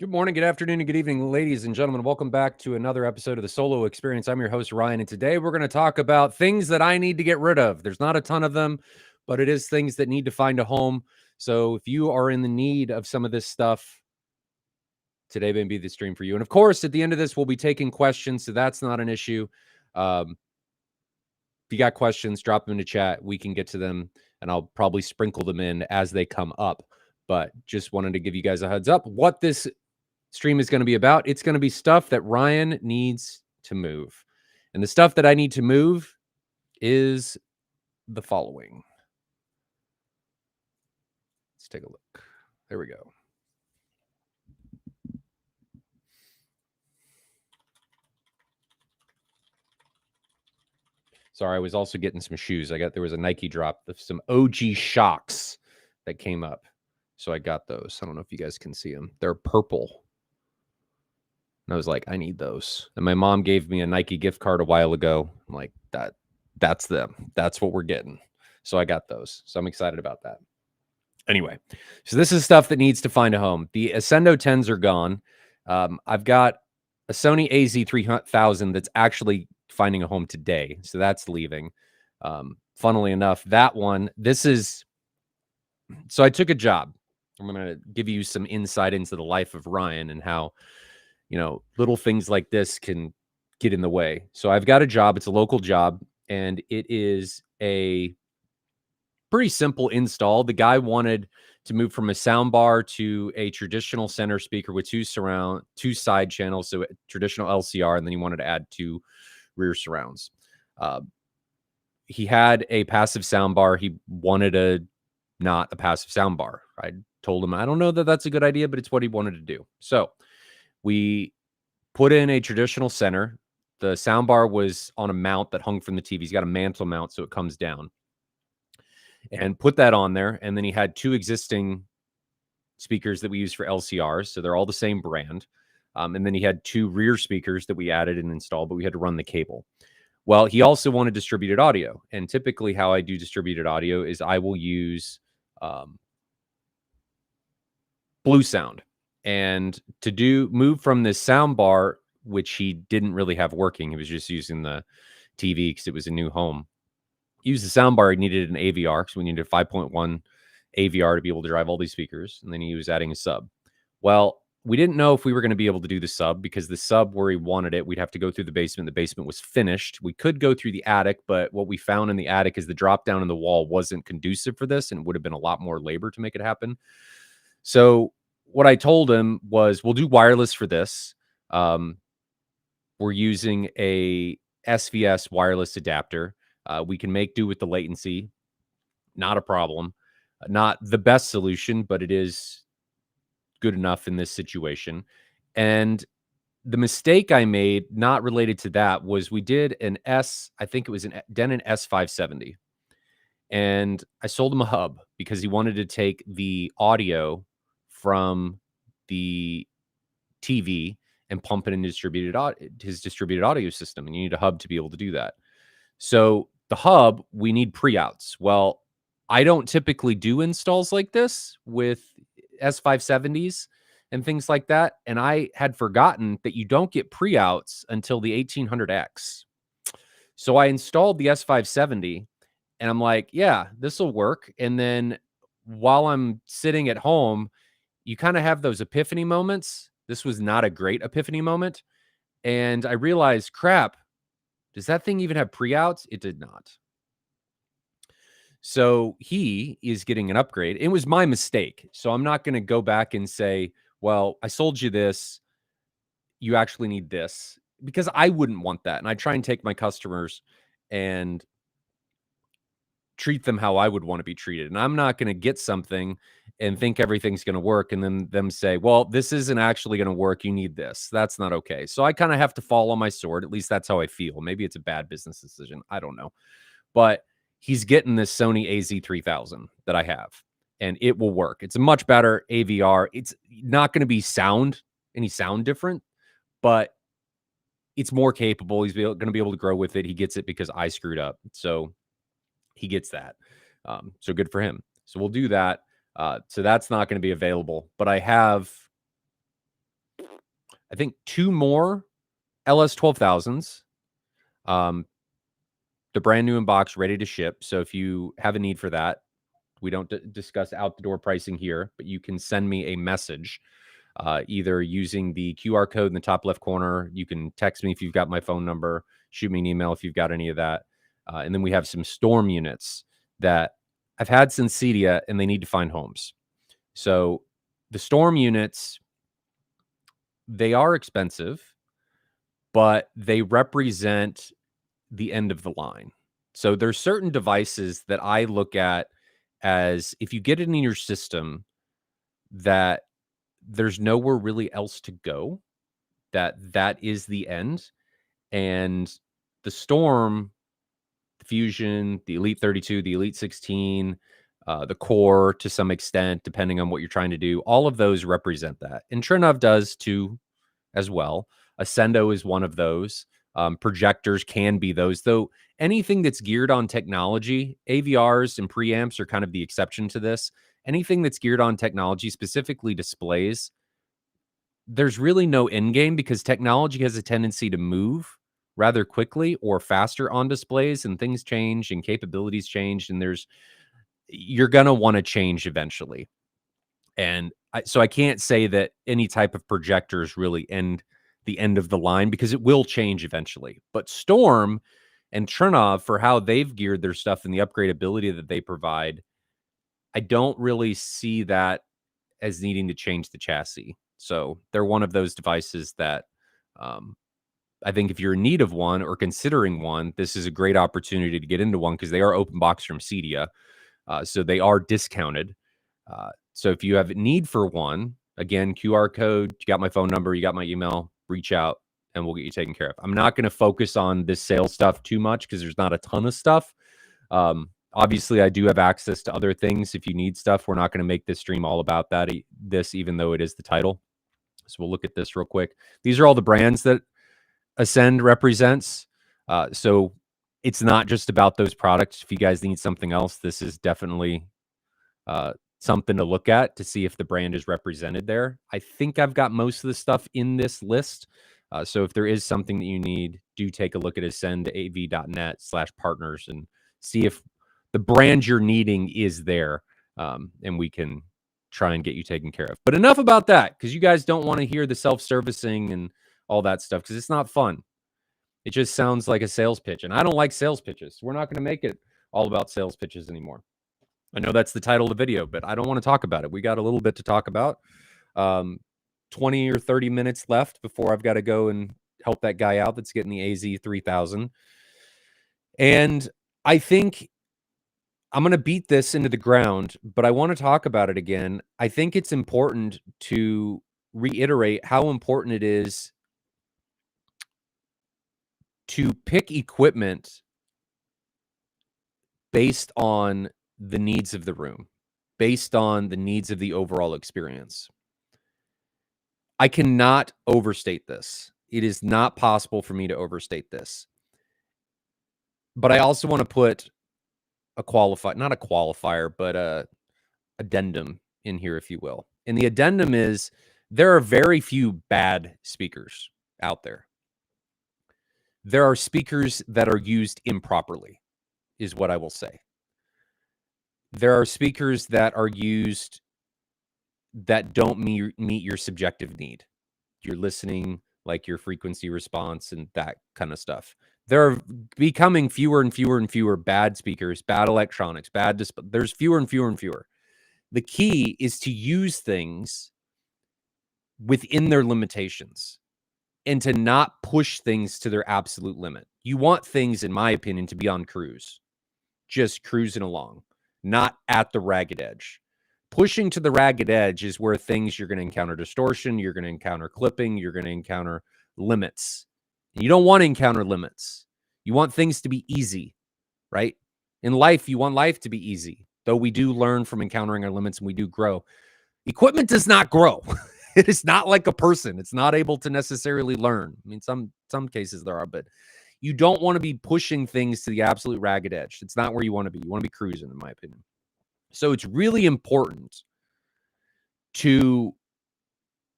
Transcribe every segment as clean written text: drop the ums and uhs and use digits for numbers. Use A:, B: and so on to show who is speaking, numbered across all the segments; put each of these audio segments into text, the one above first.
A: Good morning, good afternoon, and good evening, ladies and gentlemen. Welcome back to another episode of the Solo Experience. I'm your host, Ryan, and today we're going to talk about things that I need to get rid of. There's not a ton of them, but it is things that need to find a home. So if you are in the need of some of this stuff, today may be the stream for you. And of course, at the end of this, we'll be taking questions, so that's not an issue. If you got questions, drop them in the chat. We can get to them, and I'll probably sprinkle them in as they come up. But just wanted to give you guys a heads up what this stream is going to be about. It's going to be stuff that Ryan needs to move. And the stuff that I need to move is the following. Let's take a look. There we go. Sorry, I was also getting some shoes. There was a Nike drop of some OG Shocks that came up. So I got those. I don't know if you guys can see them. They're purple. And I was like, I need those. And my mom gave me a Nike gift card a while ago. I'm like, that's them. That's what we're getting. So I got those. So I'm excited about that. Anyway, so this is stuff that needs to find a home. The Ascendo 10s are gone. I've got a Sony AZ3000 that's actually finding a home today. So that's leaving. Funnily enough, that one, so I took a job. I'm going to give you some insight into the life of Ryan and how, little things like this can get in the way. So I've got a job. It's a local job, and it is a pretty simple install. The guy wanted to move from a sound bar to a traditional center speaker with two side channels, so a traditional LCR, and then he wanted to add two rear surrounds. He had a passive sound bar. He wanted not a passive sound bar. I told him, I don't know that that's a good idea, but it's what he wanted to do. So we put in a traditional center. The sound bar was on a mount that hung from the TV. He's got a mantle mount, so it comes down. And put that on there. And then he had two existing speakers that we use for LCRs. So they're all the same brand. And then he had two rear speakers that we added and installed, but we had to run the cable. Well, he also wanted distributed audio. And typically how I do distributed audio is I will use Blue Sound. And to move from this sound bar, which he didn't really have working, he was just using the TV because it was a new home. Use the soundbar, he needed an AVR because we needed a 5.1 AVR to be able to drive all these speakers. And then he was adding a sub. Well, we didn't know if we were going to be able to do the sub because the sub where he wanted it, we'd have to go through the basement. The basement was finished. We could go through the attic, but what we found in the attic is the drop down in the wall wasn't conducive for this, and it would have been a lot more labor to make it happen. So what I told him was, we'll do wireless for this. We're using a SVS wireless adapter. We can make do with the latency. Not a problem. Not the best solution, but it is good enough in this situation. And the mistake I made, not related to that, was we did I think it was a Denon S570. And I sold him a hub because he wanted to take the audio from the TV and pump it in his distributed audio system. And you need a hub to be able to do that. So the hub, we need pre-outs. Well, I don't typically do installs like this with S570s and things like that. And I had forgotten that you don't get pre-outs until the 1800X. So I installed the S570 and I'm like, yeah, this will work. And then while I'm sitting at home, you kind of have those epiphany moments. This was not a great epiphany moment. And I realized, crap, does that thing even have pre-outs? It did not. So he is getting an upgrade. It was my mistake. So I'm not going to go back and say, well, I sold you this. You actually need this, because I wouldn't want that. And I try and take my customers and treat them how I would want to be treated. And I'm not going to get something and think everything's going to work and then them say, well, this isn't actually going to work. You need this. That's not okay. So I kind of have to fall on my sword. At least that's how I feel. Maybe it's a bad business decision. I don't know. But he's getting this Sony AZ3000 that I have, and it will work. It's a much better AVR. It's not going to be any sound different, but it's more capable. He's going to be able to grow with it. He gets it because I screwed up. So he gets that. So good for him. So we'll do that. So that's not going to be available, but I have I think 2 more LS 12,000s. The brand new in box, ready to ship. So if you have a need for that, we don't discuss out the door pricing here, but you can send me a message, either using the QR code in the top left corner. You can text me if you've got my phone number, shoot me an email if you've got any of that. And then we have some Storm units that I've had since Cedia, and they need to find homes. So the Storm units, they are expensive, but they represent the end of the line. So there's certain devices that I look at as, if you get it in your system, that there's nowhere really else to go, that is the end. And the Storm, the Fusion, the Elite 32, the Elite 16, the Core to some extent, depending on what you're trying to do, all of those represent that. And Trinov does too, as well. Ascendo is one of those. Projectors can be those, though. Anything that's geared on technology, AVRs and preamps are kind of the exception to this. Anything that's geared on technology, specifically displays, there's really no end game, because technology has a tendency to move rather quickly or faster on displays, and things change and capabilities change, and you're going to want to change eventually. And so I can't say that any type of projectors really end the end of the line, because it will change eventually. But Storm and Trinov, for how they've geared their stuff and the upgradability that they provide, I don't really see that as needing to change the chassis. So they're one of those devices that, I think if you're in need of one or considering one, this is a great opportunity to get into one, because they are open box from Cedia. So they are discounted. So if you have a need for one, again, QR code, you got my phone number, you got my email, reach out and we'll get you taken care of. I'm not going to focus on this sales stuff too much, because there's not a ton of stuff. Obviously, I do have access to other things. If you need stuff, we're not going to make this stream all about that, even though it is the title. So we'll look at this real quick. These are all the brands that Ascend represents. So it's not just about those products. If you guys need something else, this is definitely something to look at to see if the brand is represented there. I think I've got most of the stuff in this list. So if there is something that you need, do take a look at ascendav.net/partners and see if the brand you're needing is there, and we can try and get you taken care of. But enough about that, because you guys don't want to hear the self-servicing and all that stuff, because it's not fun. It just sounds like a sales pitch, and I don't like sales pitches. We're not going to make it all about sales pitches anymore. I know that's the title of the video, but I don't want to talk about it. We got a little bit to talk about. 20 or 30 minutes left before I've got to go and help that guy out that's getting the AZ3000. And I think I'm going to beat this into the ground, but I want to talk about it again. I think it's important to reiterate how important it is to pick equipment based on the needs of the room, based on the needs of the overall experience. I cannot overstate this. It is not possible for me to overstate this. But I also want to put a not a qualifier, but a addendum in here, if you will. And the addendum is, there are very few bad speakers out there. There are speakers that are used improperly, is what I will say. There are speakers that are used that don't meet your subjective need. You're listening, like your frequency response and that kind of stuff. There are becoming fewer and fewer and fewer bad speakers, bad electronics, there's fewer and fewer and fewer. The key is to use things within their limitations and to not push things to their absolute limit. You want things, in my opinion, to be on cruise, just cruising along, not at the ragged edge. Pushing to the ragged edge is where things, you're going to encounter distortion, you're going to encounter clipping, you're going to encounter limits. You don't want to encounter limits. You want things to be easy, right? In life, you want life to be easy, though we do learn from encountering our limits and we do grow. Equipment does not grow. It is not like a person. It's not able to necessarily learn. I mean, some cases there are, but you don't want to be pushing things to the absolute ragged edge. It's not where you want to be. You want to be cruising, in my opinion. So it's really important to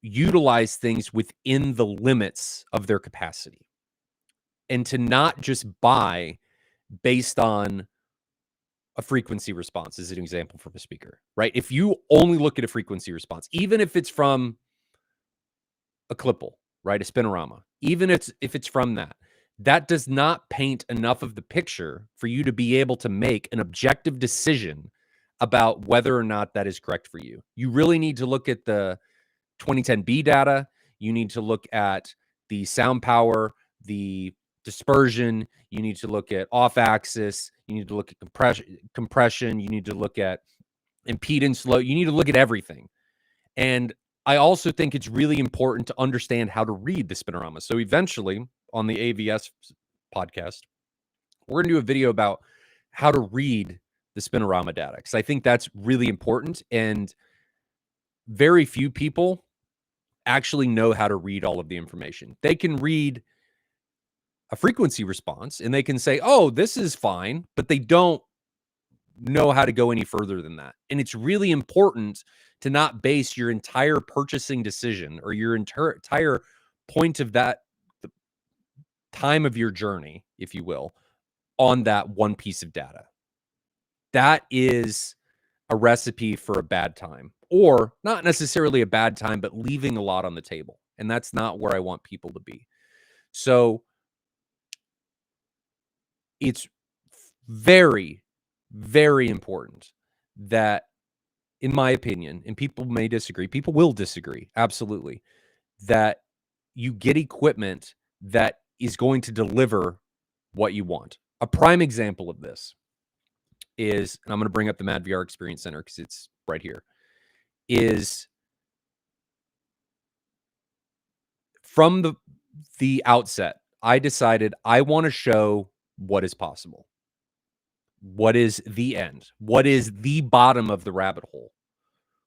A: utilize things within the limits of their capacity and to not just buy based on a frequency response is an example from a speaker, right? If you only look at a frequency response, even if it's from a Clipple, right? A spinorama, even if it's from that, that does not paint enough of the picture for you to be able to make an objective decision about whether or not that is correct for you. You really need to look at the 2010B data. You need to look at the sound power, the dispersion. You need to look at off axis. You need to look at compression. You need to look at impedance load. You need to look at everything. And I also think it's really important to understand how to read the spinorama. So eventually on the AVS podcast, we're going to do a video about how to read the spinorama data, because I think that's really important. And very few people actually know how to read all of the information. They can read a frequency response and they can say, oh, this is fine, but they don't know how to go any further than that. And it's really important to not base your entire purchasing decision or your entire point of that the time of your journey, if you will, on that one piece of data. That is a recipe for a bad time, or not necessarily a bad time, but leaving a lot on the table. And that's not where I want people to be. So it's very, very important that, in my opinion, and people may disagree, people will disagree, absolutely, that you get equipment that is going to deliver what you want. A prime example of this is, and I'm going to bring up the Mad VR Experience Center because it's right here, is from the outset, I decided I want to show what is possible. What is the end? What is the bottom of the rabbit hole,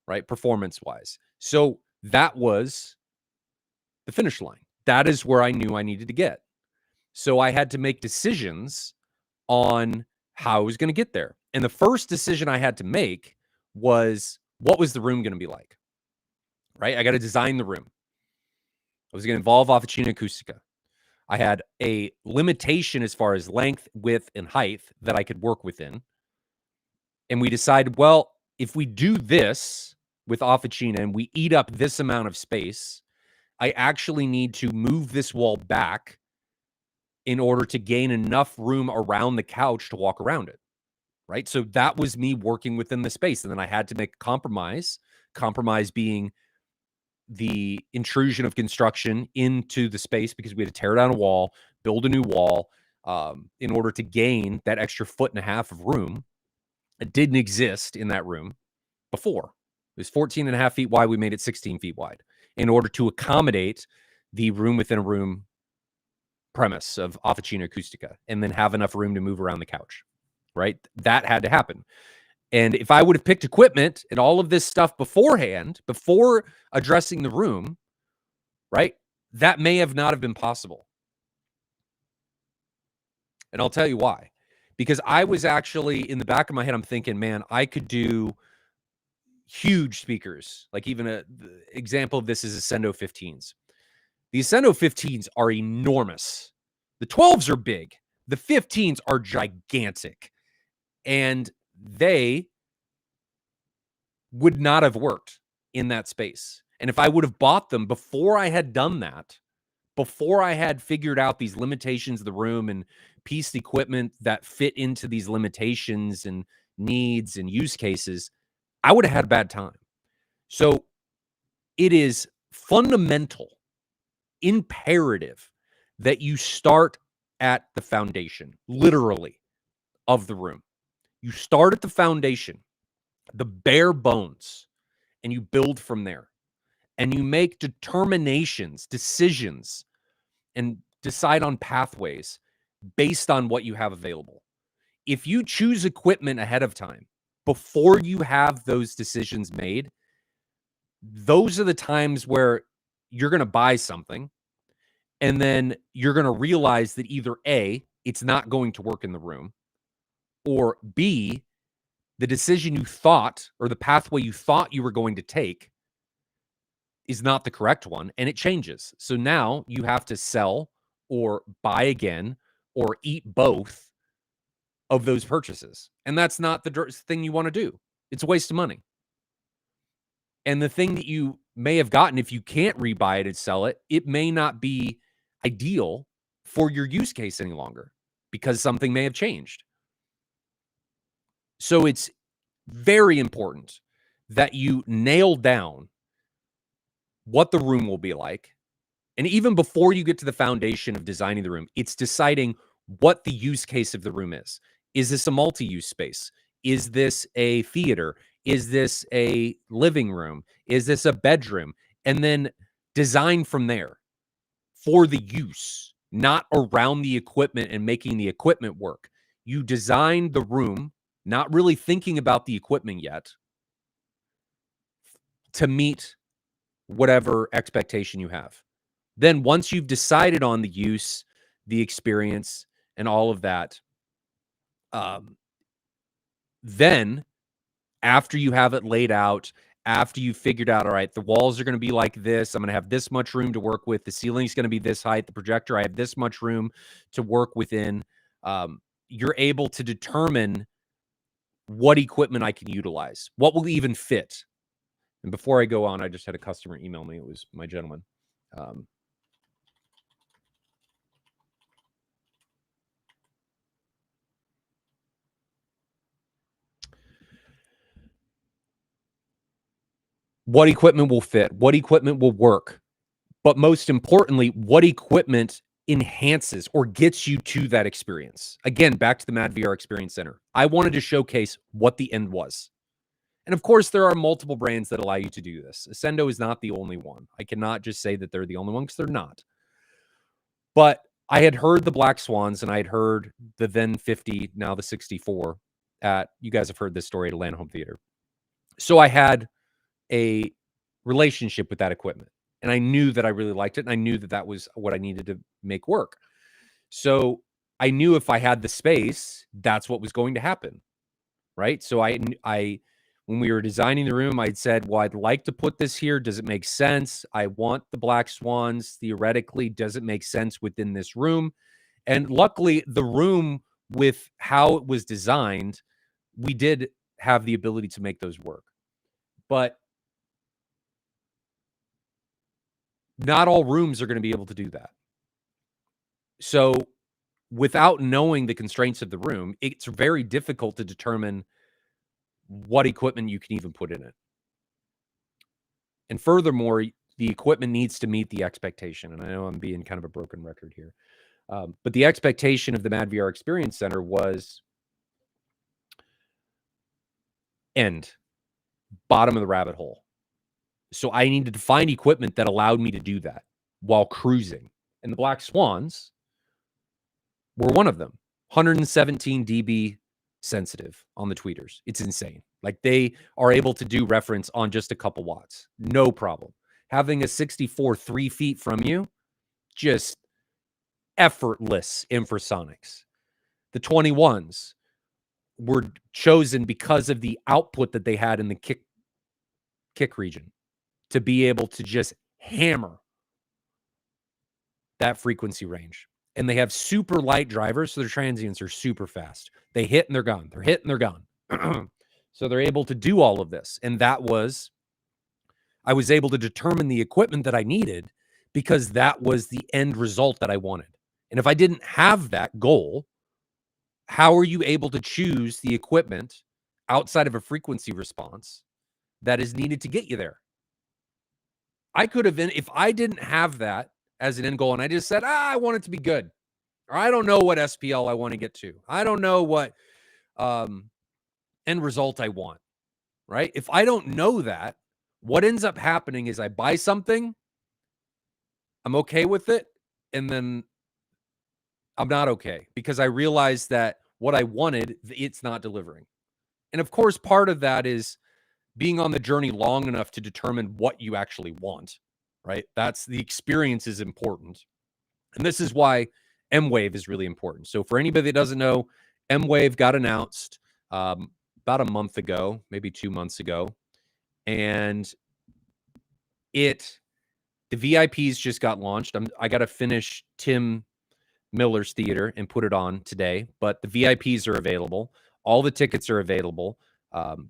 A: right? Performance-wise. So that was the finish line. That is where I knew I needed to get. So I had to make decisions on how I was going to get there. And the first decision I had to make was, what was the room going to be like? Right? I got to design the room. I was going to involve Officina Acustica. I had a limitation as far as length, width, and height that I could work within. And we decided, well, if we do this with Officina and we eat up this amount of space, I actually need to move this wall back in order to gain enough room around the couch to walk around it, right? So that was me working within the space. And then I had to make a compromise being the intrusion of construction into the space, because we had to tear down a wall, build a new wall in order to gain that extra 1.5 feet of room. It didn't exist in that room before. It was 14.5 feet wide. We made it 16 feet wide in order to accommodate the room within a room premise of Officina Acustica, and then have enough room to move around the couch, right? That had to happen. And if I would have picked equipment and all of this stuff beforehand, before addressing the room, right, that may have not have been possible. And I'll tell you why. Because I was actually, in the back of my head, I'm thinking, man, I could do huge speakers. Like, even the example of this is Ascendo 15s. The Ascendo 15s are enormous. The 12s are big. The 15s are gigantic. And they would not have worked in that space. And if I would have bought them before I had done that, before I had figured out these limitations of the room and pieced equipment that fit into these limitations and needs and use cases, I would have had a bad time. So it is fundamental, imperative that you start at the foundation, literally, of the room. You start at the foundation, the bare bones, and you build from there. And you make determinations, decisions, and decide on pathways based on what you have available. If you choose equipment ahead of time, before you have those decisions made, those are the times where you're going to buy something, and then you're going to realize that either A, it's not going to work in the room, or B, the decision you thought, or the pathway you thought you were going to take, is not the correct one, and it changes. So now you have to sell or buy again or eat both of those purchases. And that's not the thing you want to do. It's a waste of money. And the thing that you may have gotten, if you can't rebuy it and sell it, it may not be ideal for your use case any longer because something may have changed. So it's very important that you nail down what the room will be like. And even before you get to the foundation of designing the room, it's deciding what the use case of the room is. Is this a multi-use space? Is this a theater? Is this a living room? Is this a bedroom? And then design from there for the use, not around the equipment and making the equipment work. You design the room, not really thinking about the equipment yet, to meet whatever expectation you have. Then once you've decided on the use, the experience, and all of that, then after you have it laid out, after you figured out, all right, the walls are going to be like this, I'm going to have this much room to work with, the ceiling's going to be this height, the projector, I have this much room to work within, you're able to determine what equipment I can utilize, what will even fit. And before I go on, I just had a customer email me. It was my gentleman. What equipment will fit? What equipment will work? But most importantly, what equipment enhances or gets you to that experience? Again, back to the Mad VR Experience Center. I wanted to showcase what the end was. And of course, there are multiple brands that allow you to do this. Ascendo is not the only one. I cannot just say that they're the only one because they're not. But I had heard the Black Swans and I had heard the then 50, now the 64 at, you guys have heard this story at Atlanta Home Theater. So I had a relationship with that equipment. And I knew that I really liked it. And I knew that that was what I needed to make work. So I knew if I had the space, that's what was going to happen. Right. So I, when we were designing the room, I'd said, well, I'd like to put this here. Does it make sense? I want the Black Swans. Theoretically, does it make sense within this room? And luckily, the room, with how it was designed, we did have the ability to make those work. But not all rooms are going to be able to do that. So without knowing the constraints of the room, it's very difficult to determine what equipment you can even put in it. And furthermore, the equipment needs to meet the expectation. And I know I'm being kind of a broken record here. But the expectation of the Mad VR Experience Center was bottom of the rabbit hole. So I needed to find equipment that allowed me to do that while cruising. And the Black Swans were one of them. 117 dB sensitive on the tweeters. It's insane. Like, they are able to do reference on just a couple watts. No problem. Having a 64 3 feet from you, just effortless infrasonics. The 21s were chosen because of the output that they had in the kick region to be able to just hammer that frequency range. And they have super light drivers, so their transients are super fast. They hit and they're gone. They're hit and they're gone. So they're able to do all of this. And that was, I was able to determine the equipment that I needed because that was the end result that I wanted. And if I didn't have that goal, how are you able to choose the equipment outside of a frequency response that is needed to get you there? I could have been, if I didn't have that as an end goal and I just said, I want it to be good, or I don't know what SPL I want to get to, I don't know what end result I want, right? If I don't know that, what ends up happening is I buy something, I'm okay with it, and then I'm not okay because I realized that what I wanted, it's not delivering. And of course, part of that is being on the journey long enough to determine what you actually want, right? That's, the experience is important. And this is why Mwave is really important. So for anybody that doesn't know, Mwave got announced about a month ago, maybe 2 months ago. And The VIPs just got launched. I got to finish Tim Miller's theater and put it on today, but the VIPs are available. All the tickets are available.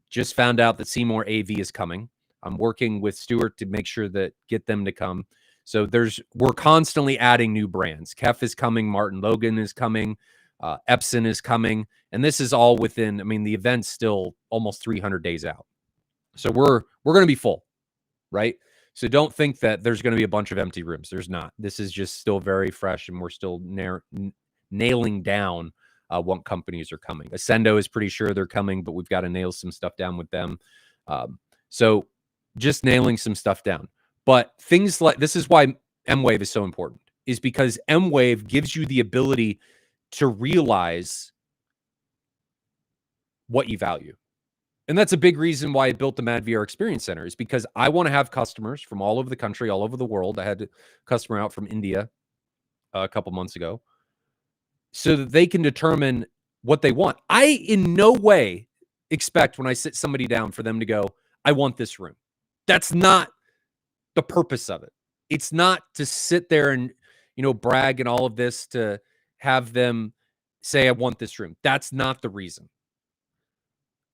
A: Just found out that Seymour AV is coming. I'm working with Stuart to make sure that get them to come. So we're constantly adding new brands. Kef is coming. Martin Logan is coming. Epson is coming. And this is all within, I mean, the event's still almost 300 days out. So we're going to be full, right? So don't think that there's going to be a bunch of empty rooms. There's not. This is just still very fresh, and we're still nailing down what companies are coming. Ascendo is pretty sure they're coming, but we've got to nail some stuff down with them. So just nailing some stuff down. But things like this is why Mwave is so important, is because Mwave gives you the ability to realize what you value. And that's a big reason why I built the Mad VR Experience Center, is because I want to have customers from all over the country, all over the world. I had a customer out from India a couple months ago, so that they can determine what they want. I in no way expect when I sit somebody down for them to go, I want this room. That's not the purpose of it. It's not to sit there and, brag and all of this to have them say, I want this room. That's not the reason.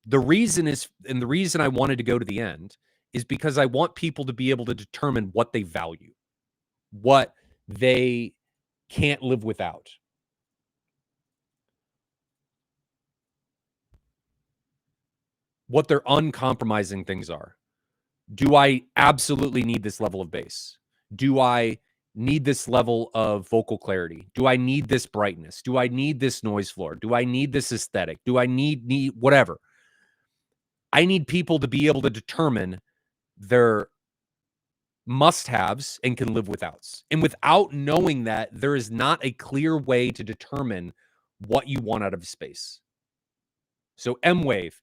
A: The reason I wanted to go to the end is because I want people to be able to determine what they value, what they can't live without. What their uncompromising things are. Do I absolutely need this level of bass? Do I need this level of vocal clarity? Do I need this brightness? Do I need this noise floor? Do I need this aesthetic? Do I need whatever? I need people to be able to determine their must-haves and can live withouts. And without knowing that, there is not a clear way to determine what you want out of space. So Mwave,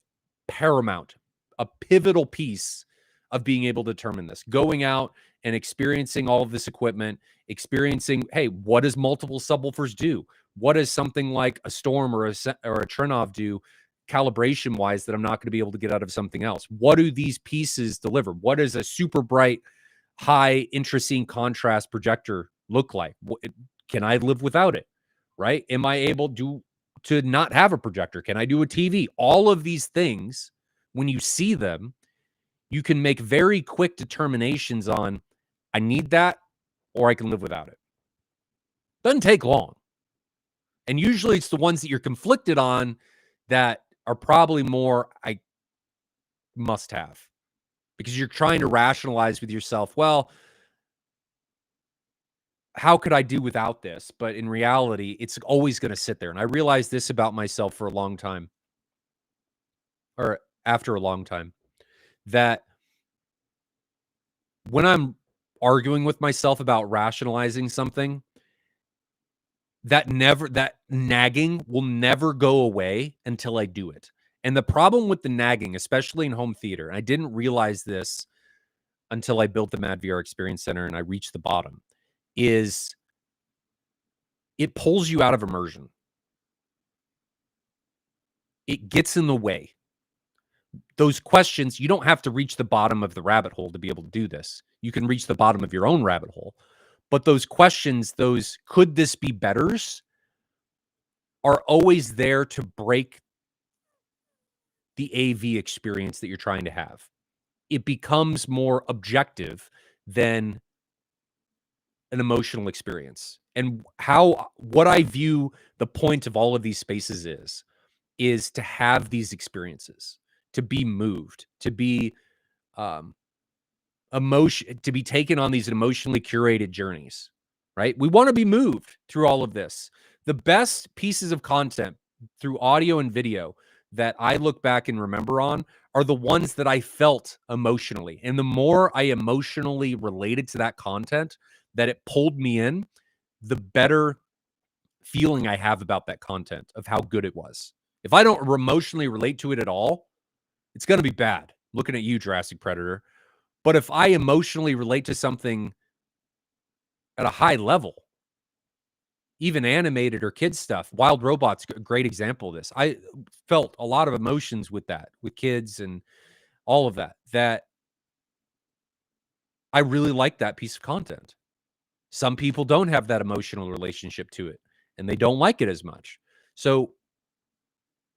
A: paramount, a pivotal piece of being able to determine this. Going out and experiencing all of this equipment, experiencing, hey, what does multiple subwoofers do? What does something like a Storm or a Trinov do calibration-wise that I'm not going to be able to get out of something else? What do these pieces deliver? What does a super bright, high intrascene contrast projector look like? Can I live without it, right? Am I able to not have a projector? Can I do a TV? All of these things, when you see them, you can make very quick determinations on, I need that or I can live without it. Doesn't take long. And usually it's the ones that you're conflicted on that are probably more I must have, because you're trying to rationalize with yourself, well, how could I do without this? But in reality, it's always going to sit there. And I realized this about myself for a long time, or after a long time, that when I'm arguing with myself about rationalizing something, that nagging will never go away until I do it. And the problem with the nagging, especially in home theater, and I didn't realize this until I built the Mad VR Experience Center and I reached the bottom, is it pulls you out of immersion. It gets in the way. Those questions, you don't have to reach the bottom of the rabbit hole to be able to do this. You can reach the bottom of your own rabbit hole. But those questions, those could this be betters, are always there to break the AV experience that you're trying to have. It becomes more objective than an emotional experience. And what I view the point of all of these spaces is to have these experiences, to be moved, to be to be taken on these emotionally curated journeys, right? We want to be moved through all of this. The best pieces of content through audio and video that I look back and remember on are the ones that I felt emotionally. And the more I emotionally related to that content, that it pulled me in, the better feeling I have about that content, of how good it was. If I don't emotionally relate to it at all, it's going to be bad. Looking at you, Jurassic Predator. But if I emotionally relate to something at a high level, even animated or kids stuff, Wild Robot's a great example of this. I felt a lot of emotions with that, with kids and all of that, that I really like that piece of content. Some people don't have that emotional relationship to it, and they don't like it as much. So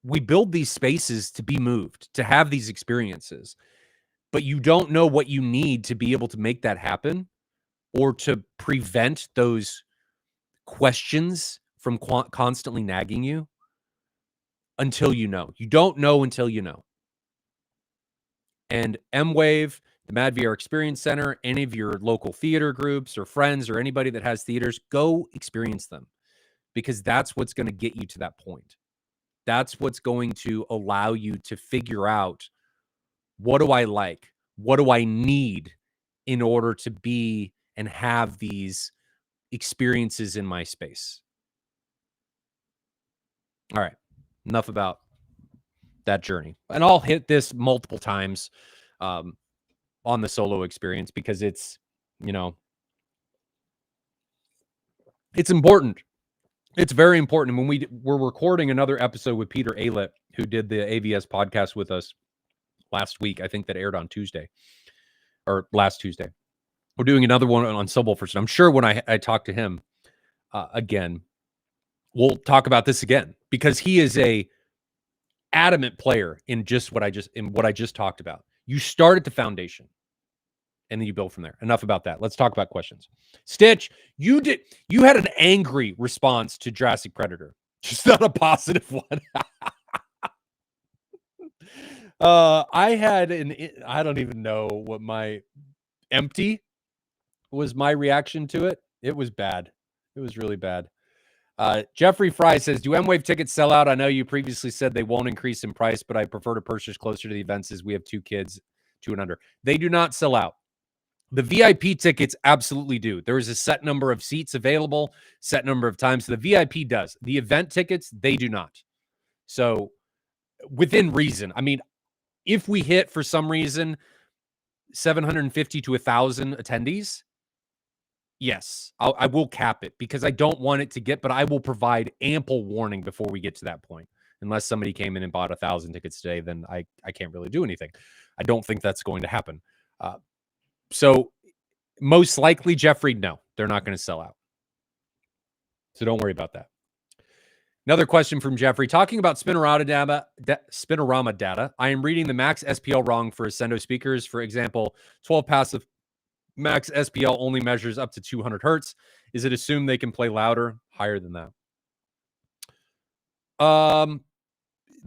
A: we build these spaces to be moved, to have these experiences, but you don't know what you need to be able to make that happen or to prevent those questions from constantly nagging you until you know. You don't know until you know. And Mwave, the Mad VR Experience Center, any of your local theater groups or friends or anybody that has theaters, go experience them, because that's what's going to get you to that point. That's what's going to allow you to figure out, what do I like? What do I need in order to be and have these experiences in my space? All right, enough about that journey. And I'll hit this multiple times on the solo experience, because it's, you know, it's important. It's very important. And when we're recording another episode with Peter Aylett, who did the AVS podcast with us last week, I think that aired on Tuesday or last Tuesday. We're doing another one on Subwooferson. I'm sure when I talk to him again, we'll talk about this again, because he is a adamant player in what I just talked about. You start at the foundation and then you build from there. Enough about that. Let's talk about questions. Stitch, you had an angry response to Jurassic Predator, just not a positive one. I don't even know what my empty was my reaction to it. It was bad. It was really bad. Jeffrey Fry says, do Mwave tickets sell out? I know you previously said they won't increase in price, but I prefer to purchase closer to the events as we have 2 kids, 2 and under. They do not sell out. The VIP tickets absolutely do. There is a set number of seats available, set number of times. The VIP does. The event tickets, they do not. So within reason. I mean, if we hit, for some reason, 750 to 1,000 attendees, yes, I will cap it, because I don't want it to get, but I will provide ample warning before we get to that point. Unless somebody came in and bought 1,000 tickets today, then I can't really do anything. I don't think that's going to happen. So most likely, Jeffrey, no, they're not going to sell out. So don't worry about that. Another question from Jeffrey. Talking about Spinorama data, I am reading the max SPL wrong for Ascendo speakers. For example, 12 passive max SPL only measures up to 200 hertz. Is it assumed they can play louder, higher than that?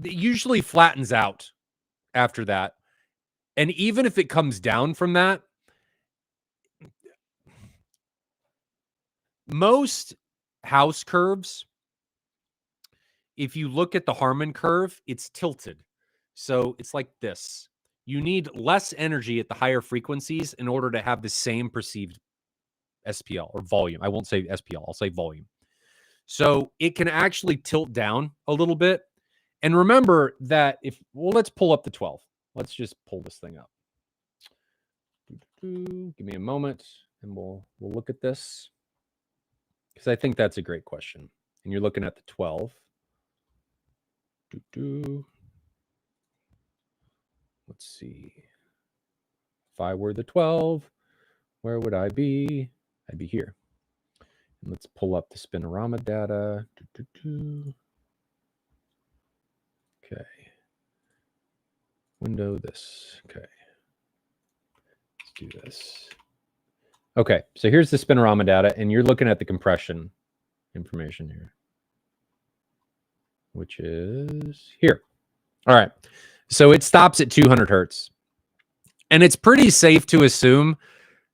A: It usually flattens out after that. And even if it comes down from that, most house curves, if you look at the Harman curve, it's tilted. So it's like this. You need less energy at the higher frequencies in order to have the same perceived SPL or volume. I won't say SPL, I'll say volume. So it can actually tilt down a little bit. And remember that let's pull up the 12. Let's just pull this thing up. Give me a moment and we'll look at this, because I think that's a great question. And you're looking at the 12. Let's see. If I were the 12, where would I be? I'd be here. And let's pull up the Spinorama data. Okay. Window this. Okay. Let's do this. Okay, so here's the Spinorama data, and you're looking at the compression information here, which is here. All right, so it stops at 200 hertz. And it's pretty safe to assume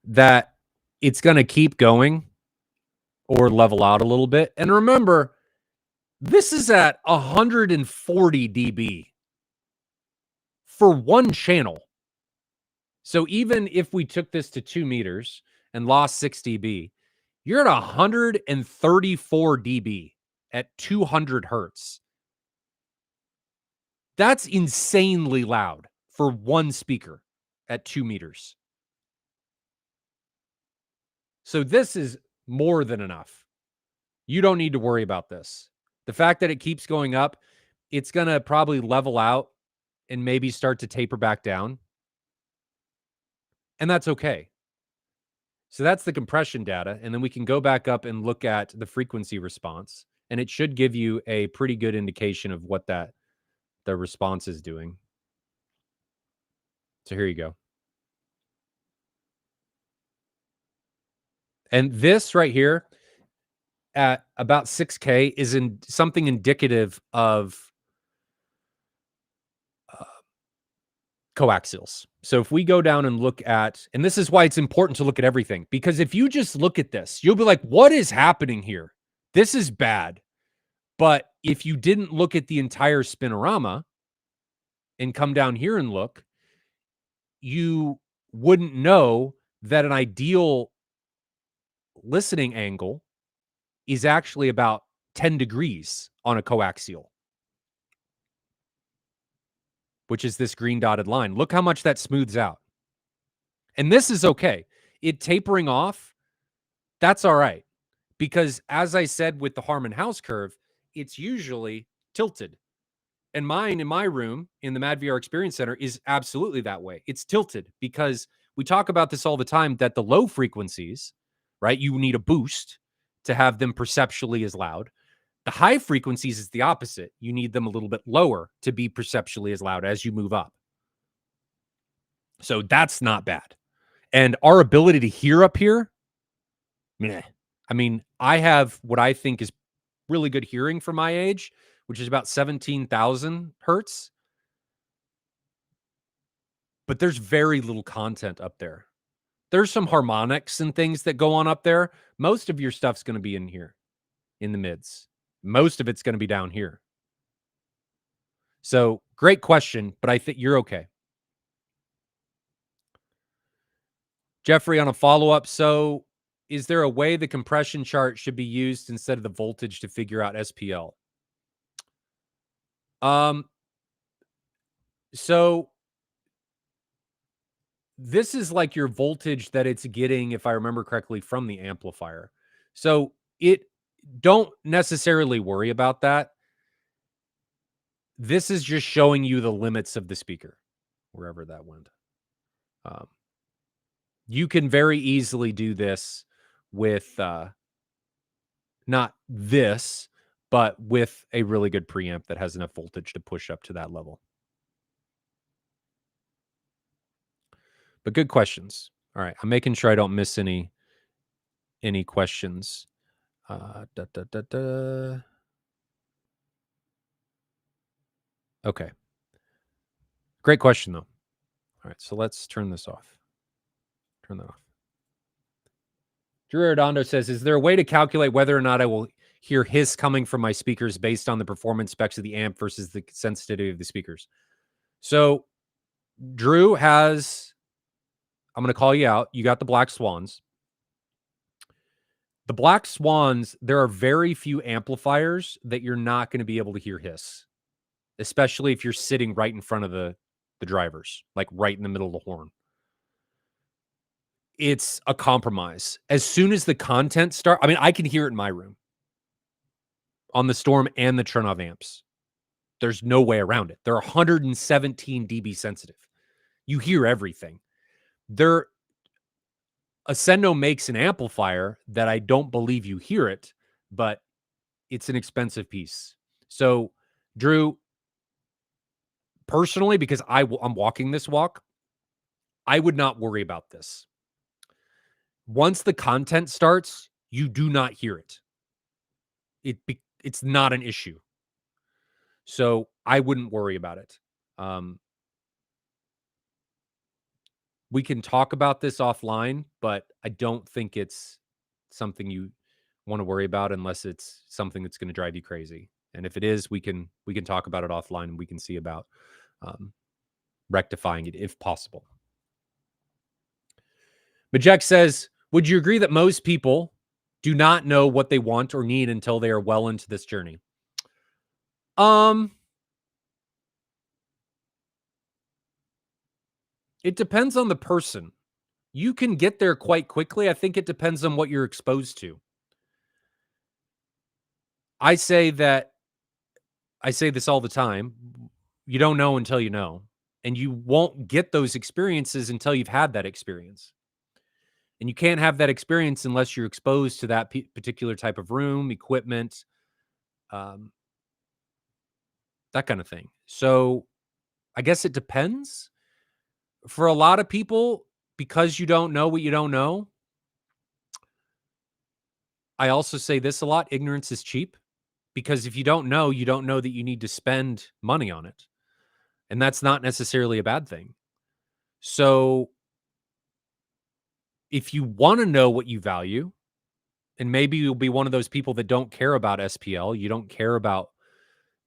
A: that it's going to keep going or level out a little bit. And remember, this is at 140 dB for one channel. So even if we took this to 2 meters and lost 6 dB, you're at 134 dB at 200 hertz. That's insanely loud for one speaker at 2 meters. So this is more than enough. You don't need to worry about this. The fact that it keeps going up, it's going to probably level out and maybe start to taper back down. And that's okay. So that's the compression data. And then we can go back up and look at the frequency response. And it should give you a pretty good indication of what the response is doing. So here you go. And this right here at about 6K is something indicative of coaxials. So if we go down and look at, and this is why it's important to look at everything, because if you just look at this, you'll be like, what is happening here? This is bad. But if you didn't look at the entire spinorama and come down here and look, you wouldn't know that an ideal listening angle is actually about 10 degrees on a coaxial, which is this green dotted line. Look how much that smooths out. And this is okay. It tapering off, that's all right. Because as I said with the Harman House curve, it's usually tilted. And mine in my room in the Mad VR Experience Center is absolutely that way. It's tilted because we talk about this all the time that the low frequencies, right? You need a boost to have them perceptually as loud. The high frequencies is the opposite. You need them a little bit lower to be perceptually as loud as you move up. So that's not bad. And our ability to hear up here, meh. I mean, I have what I think is really good hearing for my age, which is about 17,000 hertz. But there's very little content up there. There's some harmonics and things that go on up there. Most of your stuff's going to be in here, in the mids. Most of it's going to be down here. So great question, but I think you're okay. Jeffrey, on a follow-up, so is there a way the compression chart should be used instead of the voltage to figure out SPL? So this is like your voltage that it's getting, if I remember correctly, from the amplifier. So don't necessarily worry about that. This is just showing you the limits of the speaker, wherever that went. You can very easily do this with not this, but with a really good preamp that has enough voltage to push up to that level. But good questions. All right, I'm making sure I don't miss any questions. Okay. Great question, though. All right, so let's turn this off. Turn that off. Drew Arredondo says, is there a way to calculate whether or not I will hear hiss coming from my speakers based on the performance specs of the amp versus the sensitivity of the speakers? So Drew has, I'm going to call you out. You got the Black Swans. The Black Swans, there are very few amplifiers that you're not going to be able to hear hiss, especially if you're sitting right in front of the drivers, like right in the middle of the horn. It's a compromise. As soon as the content starts, I mean, I can hear it in my room on the Storm and the Trinnov amps. There's no way around it. They're 117 dB sensitive. You hear everything. Ascendo makes an amplifier that I don't believe you hear it, but it's an expensive piece. So, Drew, personally, because I'm walking this walk, I would not worry about this. Once the content starts, you do not hear it. It's not an issue. So I wouldn't worry about it. We can talk about this offline, but I don't think it's something you want to worry about unless it's something that's going to drive you crazy. And if it is, we can talk about it offline and we can see about rectifying it if possible. Majek says, would you agree that most people do not know what they want or need until they are well into this journey? It depends on the person. You can get there quite quickly. I think it depends on what you're exposed to. I say this all the time. You don't know until you know. And you won't get those experiences until you've had that experience. And you can't have that experience unless you're exposed to that particular type of room, equipment, um, that kind of thing. So I guess it depends. For a lot of people, because you don't know what you don't know, I also say this a lot: ignorance is cheap. Because if you don't know that you need to spend money on it. And that's not necessarily a bad thing. So if you want to know what you value, and maybe you'll be one of those people that don't care about SPL, you don't care about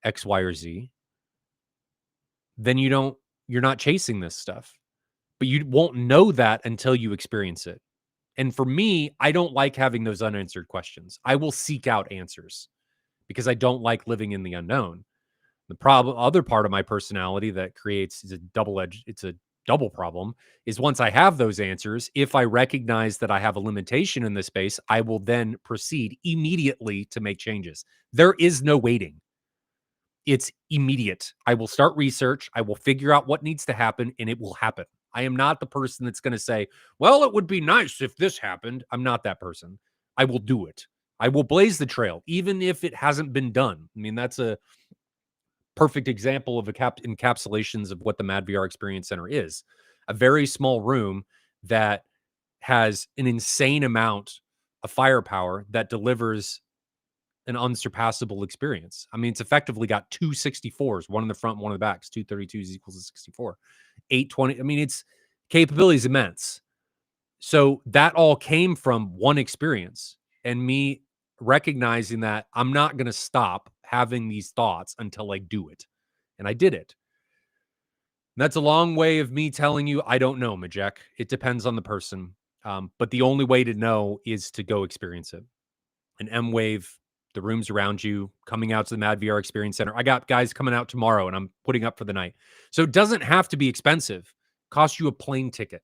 A: X, Y, or Z, then you're not chasing this stuff. But you won't know that until you experience it. And for me, I don't like having those unanswered questions. I will seek out answers because I don't like living in the unknown. The other part of my personality that creates is it's a double problem is once I have those answers, if I recognize that I have a limitation in this space, I will then proceed immediately to make changes. There is no waiting. It's immediate. I will start research. I will figure out what needs to happen and it will happen. I am not the person that's going to say, well, it would be nice if this happened. I'm not that person. I will do it. I will blaze the trail, even if it hasn't been done. I mean, that's a perfect example of encapsulations of what the Mad VR Experience Center is. A very small room that has an insane amount of firepower that delivers an unsurpassable experience. I mean, it's effectively got two 64s, one in the front, one in the back. 232s equals a 64. 820. I mean, its capability is immense. So that all came from one experience and me recognizing that I'm not going to stop having these thoughts until I do it. And I did it. And that's a long way of me telling you, I don't know, Majek. It depends on the person. But the only way to know is to go experience it. And Mwave, the rooms around you, coming out to the Mad VR Experience Center. I got guys coming out tomorrow and I'm putting up for the night. So it doesn't have to be expensive. Cost you a plane ticket,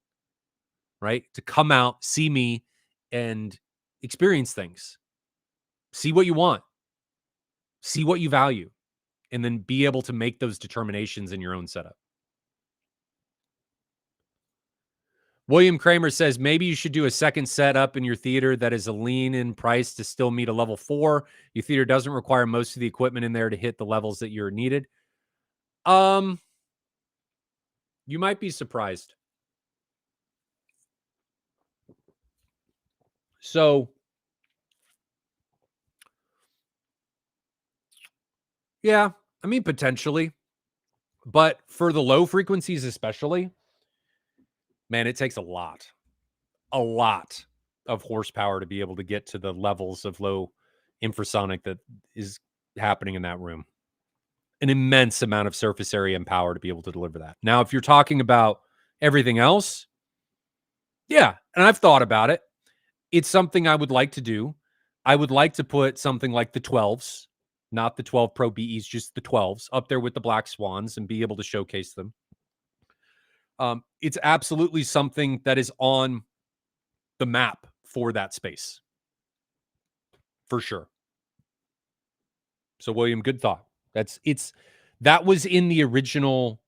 A: right? To come out, see me, and experience things. See what you want. See what you value. And then be able to make those determinations in your own setup. William Kramer says maybe you should do a second setup in your theater that is a lean in price to still meet a level 4. Your theater doesn't require most of the equipment in there to hit the levels that you're needed. You might be surprised. So, yeah, I mean, potentially. But for the low frequencies, especially, man, it takes a lot of horsepower to be able to get to the levels of low infrasonic that is happening in that room. An immense amount of surface area and power to be able to deliver that. Now, if you're talking about everything else, yeah, and I've thought about it. It's something I would like to do. I would like to put something like the 12s, not the 12 Pro BEs, just the 12s up there with the Black Swans and be able to showcase them. It's absolutely something that is on the map for that space. For sure. So, William, good thought. That was in the original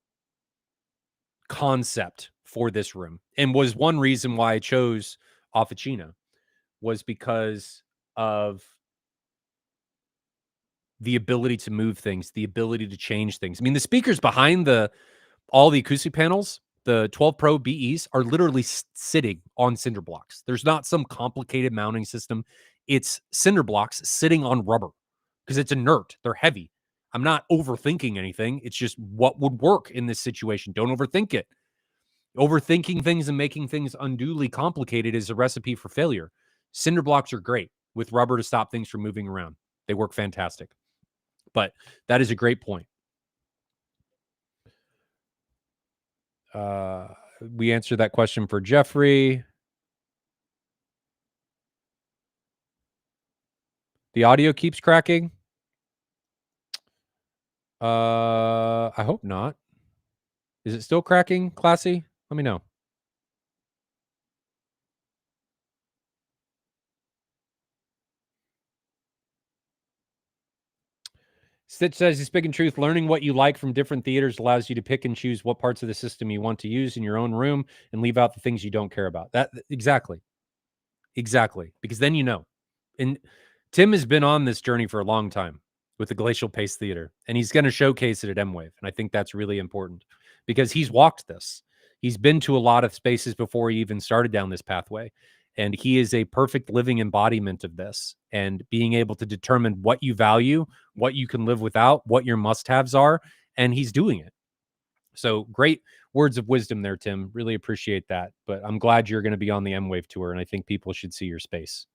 A: concept for this room and was one reason why I chose Officina was because of the ability to move things, the ability to change things. I mean, the speakers behind all the acoustic panels, the 12 Pro BEs are literally sitting on cinder blocks. There's not some complicated mounting system. It's cinder blocks sitting on rubber because it's inert. They're heavy. I'm not overthinking anything. It's just what would work in this situation. Don't overthink it. Overthinking things and making things unduly complicated is a recipe for failure. Cinder blocks are great with rubber to stop things from moving around. They work fantastic. But that is a great point. We answered that question for Jeffrey. The audio keeps cracking. I hope not. Is it still cracking, Classy? Let me know. Stitch says, he's speaking truth. Learning what you like from different theaters allows you to pick and choose what parts of the system you want to use in your own room and leave out the things you don't care about. That exactly. Exactly. Because then you know. And Tim has been on this journey for a long time with the Glacial Pace Theater, and he's going to showcase it at Mwave. And I think that's really important because he's walked this. He's been to a lot of spaces before he even started down this pathway. And he is a perfect living embodiment of this and being able to determine what you value, what you can live without, what your must haves are. And he's doing it. So great words of wisdom there, Tim. Really appreciate that. But I'm glad you're going to be on the Mwave tour, and I think people should see your space.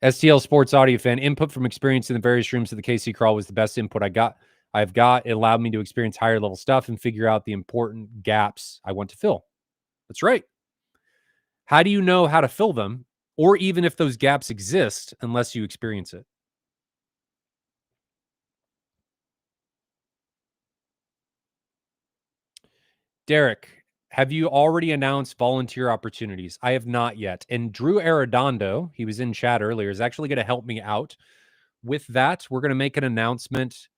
A: STL Sports Audio Fan, input from experience in the various rooms of the KC Crawl was the best input I've got. It allowed me to experience higher level stuff and figure out the important gaps I want to fill. That's right. How do you know how to fill them, or even if those gaps exist, unless you experience it? Derek, have you already announced volunteer opportunities? I have not yet. And Drew Arredondo, he was in chat earlier, is actually going to help me out with that. We're going to make an announcement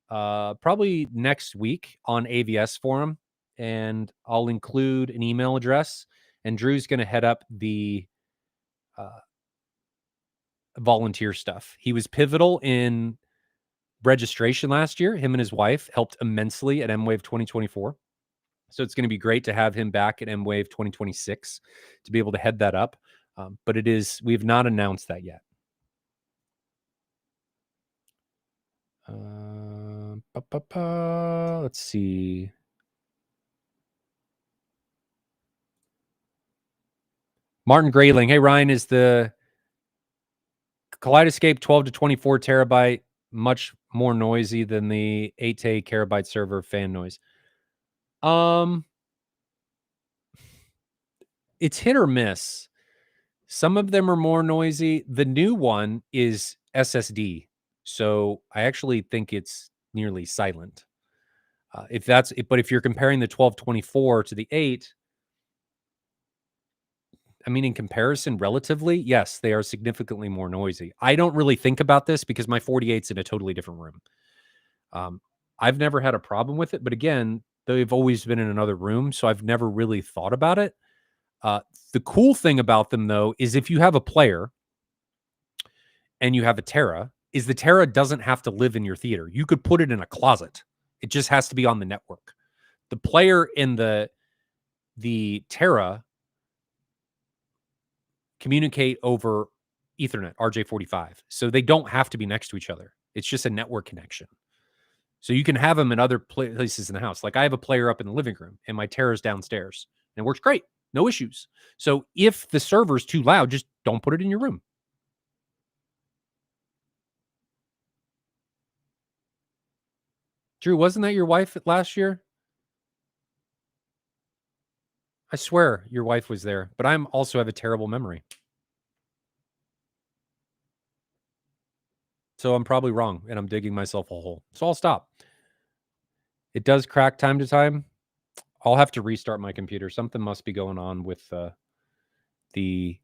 A: probably next week on AVS Forum, and I'll include an email address. And Drew's going to head up the volunteer stuff. He was pivotal in registration last year. Him and his wife helped immensely at Mwave 2024. So it's going to be great to have him back at Mwave 2026 to be able to head that up. But we've not announced that yet. Let's see. Martin Grayling. Hey, Ryan, is the Kaleidoscape 12 to 24 terabyte much more noisy than the 8 to 8 terabyte server fan noise? It's hit or miss. Some of them are more noisy. The new one is SSD, so I actually think it's nearly silent. But if you're comparing the 1224 to the 8, I mean, in comparison, relatively, yes, they are significantly more noisy. I don't really think about this because my 48's in a totally different room. I've never had a problem with it, but again, they've always been in another room, so I've never really thought about it. The cool thing about them, though, is if you have a player and you have a Terra, is the Terra doesn't have to live in your theater. You could put it in a closet. It just has to be on the network. The player in the Terra communicate over Ethernet, RJ45. So they don't have to be next to each other. It's just a network connection. So you can have them in other places in the house. Like I have a player up in the living room and my Terra's downstairs. And it works great. No issues. So if the server's too loud, just don't put it in your room. Drew, wasn't that your wife last year? I swear your wife was there, but I also have a terrible memory. So I'm probably wrong and I'm digging myself a hole. So I'll stop. It does crack time to time. I'll have to restart my computer. Something must be going on with the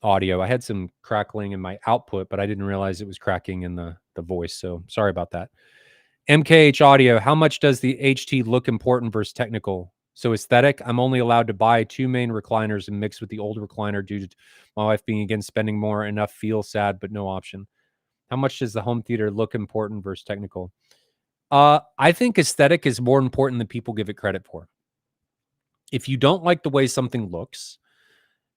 A: audio. I had some crackling in my output, but I didn't realize it was cracking in the voice. So sorry about that. MKH Audio, how much does the HT look important versus technical? So aesthetic, I'm only allowed to buy 2 main recliners and mix with the old recliner due to my wife being against spending more. Enough feel sad, but no option. How much does the home theater look important versus technical? I think aesthetic is more important than people give it credit for. If you don't like the way something looks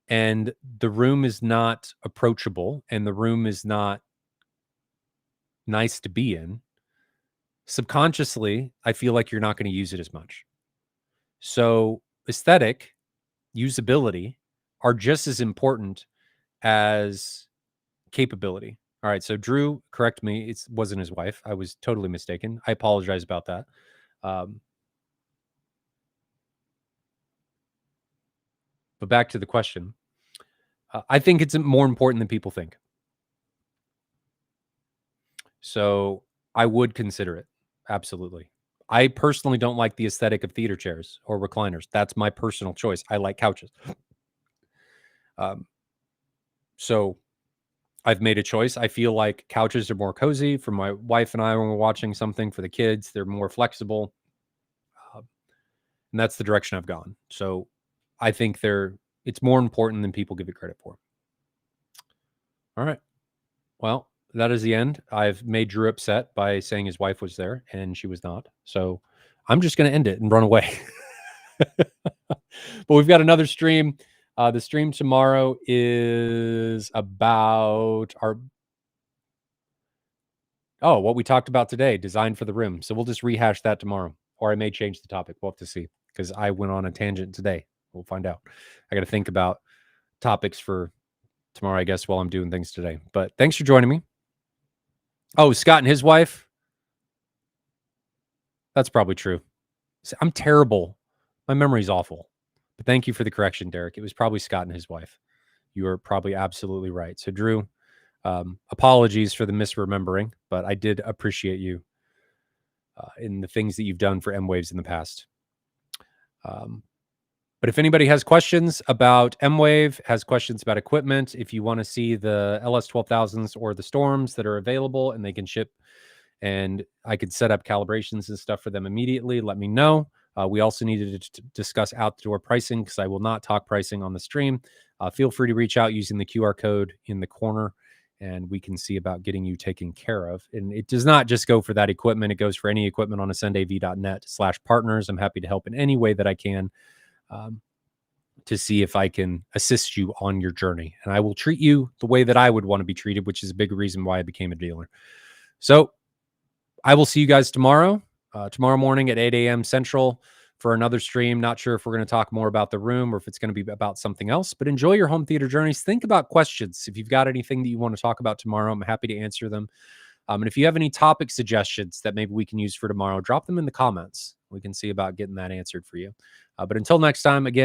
A: and the room is not approachable and the room is not nice to be in, subconsciously, I feel like you're not going to use it as much. So aesthetic, usability are just as important as capability. All right. So Drew, correct me. It wasn't his wife. I was totally mistaken. I apologize about that. But back to the question. I think it's more important than people think. So I would consider it. Absolutely. I personally don't like the aesthetic of theater chairs or recliners. That's my personal choice. I like couches. So I've made a choice. I feel like couches are more cozy for my wife and I when we're watching something. For the kids, they're more flexible. And that's the direction I've gone. So I think they're It's more important than people give it credit for. All right. Well, that is the end. I've made Drew upset by saying his wife was there and she was not. So I'm just going to end it and run away. But we've got another stream. The stream tomorrow is about what we talked about today, design for the room. So we'll just rehash that tomorrow, or I may change the topic. We'll have to see, because I went on a tangent today. We'll find out. I got to think about topics for tomorrow, I guess, while I'm doing things today. But thanks for joining me. Oh, Scott and his wife. That's probably true. I'm terrible. My memory's awful. But thank you for the correction, Derek. It was probably Scott and his wife. You are probably absolutely right. So, Drew, apologies for the misremembering, but I did appreciate you in the things that you've done for Mwaves in the past. But if anybody has questions about Mwave, has questions about equipment, if you want to see the LS12000s or the Storms that are available and they can ship, and I could set up calibrations and stuff for them immediately, let me know. We also needed to discuss out-the-door pricing, because I will not talk pricing on the stream. Feel free to reach out using the QR code in the corner, and we can see about getting you taken care of. And it does not just go for that equipment. It goes for any equipment on ascendav.net/partners. I'm happy to help in any way that I can to see if I can assist you on your journey. And I will treat you the way that I would want to be treated, which is a big reason why I became a dealer. So I will see you guys tomorrow morning at 8 a.m. Central for another stream. Not sure if we're going to talk more about the room or if it's going to be about something else, but enjoy your home theater journeys. Think about questions. If you've got anything that you want to talk about tomorrow, I'm happy to answer them. And if you have any topic suggestions that maybe we can use for tomorrow, drop them in the comments. We can see about getting that answered for you. But until next time, again,